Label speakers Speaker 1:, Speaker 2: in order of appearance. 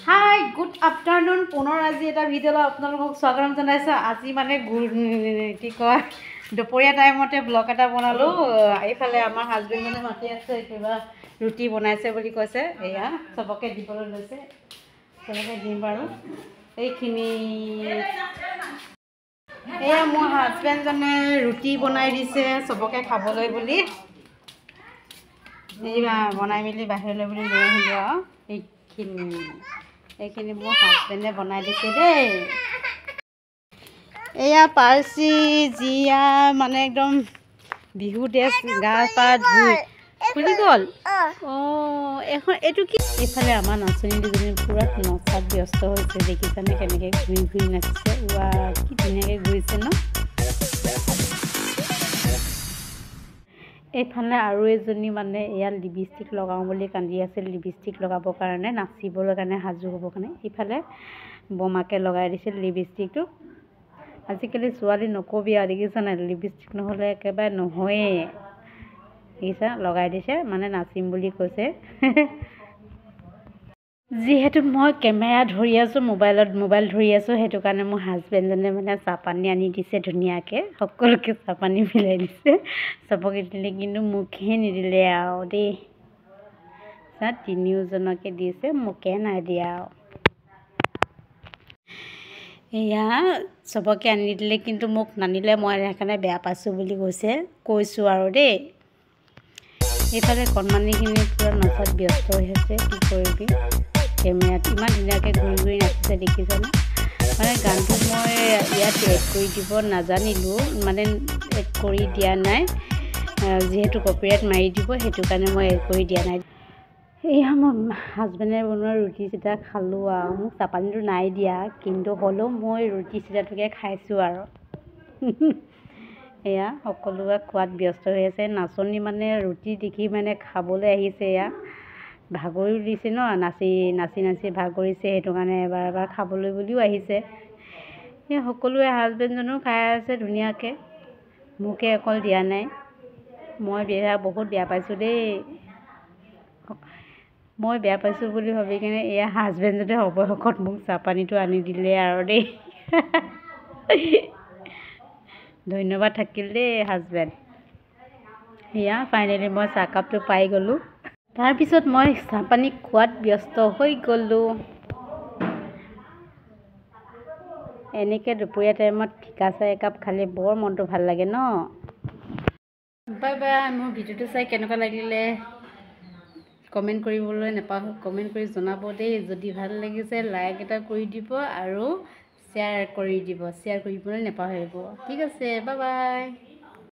Speaker 1: Hi good afternoon পুনৰ আজি এটা ভিডিঅ'লৈ আপোনালোকক স্বাগতম জনাইছোঁ। আজি মানে কি কয় দুপৰীয়া টাইমতে ব্লগ এটা বনালোঁ। এইফালে আমাৰ হাজবেণ্ডজনে মাতি আছে, কিবা ৰুটি বনাইছে বুলি কৈছে। এয়া চবকে দিবলৈ লৈছে, চবকে দিম বাৰু। এইখিনি এয়া মোৰ হাজবেণ্ডজনে ৰুটি বনাই দিছে চবকে খাবলৈ বুলি। এইয়া বনাই মেলি বাহিৰলৈ বুলি লৈ আহিলোঁ আৰু এইখিনি মোৰ হাজবেণ্ডে বনাই দিছে দেই। এয়া পাৰ্চি জিয়া মানে একদম বিহু ড্ৰেছ গা পা ধুই খুলি গ'ল। অঁ এখন এইটো কি? এইফালে আমাৰ নাচনী দুজনী পূৰা নচাত ব্যস্ত হৈছে, দেখিছানে কেনেকৈ ঘূৰি ঘূৰি নাচিছে। ৱা কি ধুনীয়াকৈ ঘূৰিছে ন। এইফালে আৰু এজনী মানে ইয়াত লিপষ্টিক লগাওঁ বুলি কান্দি আছিল, লিপষ্টিক লগাবৰ কাৰণে নাচিবলৈ কাৰণে সাজু হ'বৰ কাৰণে। ইফালে বমাকে লগাই দিছিল লিপষ্টিকটো। আজিকালি ছোৱালী নকবি আৰু, দেখিছা নাই লিপষ্টিক নহ'লে একেবাৰে নহয়েই। দেখিছা লগাই দিছে মানে নাচিম বুলি কৈছে। যিহেতু মই কেমেৰা ধৰি আছোঁ, মোবাইল ধৰি আছোঁ, সেইটো কাৰণে মোৰ হাজবেণ্ডজনে মানে চাহপানী আনি দিছে ধুনীয়াকৈ। সকলোকে চাহপানী মিলাই দিছে, চবকে দিলে কিন্তু মোকহে নিদিলে আৰু দেই। তিনিওজনকে দিছে, মোকে নাই দিয়া আৰু। এয়া চবকে আনি দিলে কিন্তু মোক নানিলে, মই সেইকাৰণে বেয়া পাইছোঁ বুলি কৈছোঁ আৰু দেই। এইফালে কণমানিখিনি পূৰা নাচত ব্যস্ত হৈ আছে, কি কৰিবি। কেমেৰাত ইমান ধুনীয়াকৈ ঘূৰি ঘূৰি নাচিছে দেখিছেনে। মানে গানটো মই ইয়াত এড কৰি দিব নাজানিলোঁ, মানে এড কৰি দিয়া নাই, যিহেতু কপিৰাইট মাৰি দিব, সেইটো কাৰণে মই এড কৰি দিয়া নাই। এয়া মই হাজবেণ্ডে বনোৱা ৰুটি চিটা খালোঁ আৰু। মোক চাহপানীটো নাই দিয়া, কিন্তু হ'লেও মই ৰুটি চিটাটোকে খাইছোঁ আৰু। এয়া সকলোৱে খোৱাত ব্যস্ত হৈ আছে। নাচনী মানে ৰুটি দেখি মানে খাবলৈ আহিছে। এয়া ভাগৰিও দিছে ন, নাচি ভাগৰিছে, সেইটো কাৰণে এবাৰ খাবলৈ বুলিও আহিছে। এই সকলোৱে হাজবেণ্ডজনেও খাই আছে ধুনীয়াকৈ, মোকে অকল দিয়া নাই। মই বহুত বেয়া পাইছোঁ দেই। মই বেয়া পাইছোঁ বুলি ভাবি কিনে এয়া হাজবেণ্ডজনে অৱশেষত মোক চাহপানীটো আনি দিলে আৰু দেই। ধন্যবাদ থাকিল দেই হাজবেণ্ড। এয়া ফাইনেলি মই চাহকাপটো পাই গ'লোঁ। তাৰপিছত মই চাহপানী খোৱাত ব্যস্ত হৈ গ'লোঁ। এনেকৈ দুপৰীয়া টাইমত ফিকা চাহ একাপ খালে বৰ মনটো ভাল লাগে ন। Bye bye. মোৰ ভিডিঅ'টো চাই কেনেকুৱা লাগিলে কমেণ্ট কৰিবলৈ নাপাহৰিব, কমেণ্ট কৰি জনাব দেই। যদি ভাল লাগিছে লাইক এটা কৰি দিব আৰু শ্বেয়াৰ কৰি দিব, শ্বেয়াৰ কৰিবলৈ নাপাহৰিব। ঠিক আছে, বাই বাই।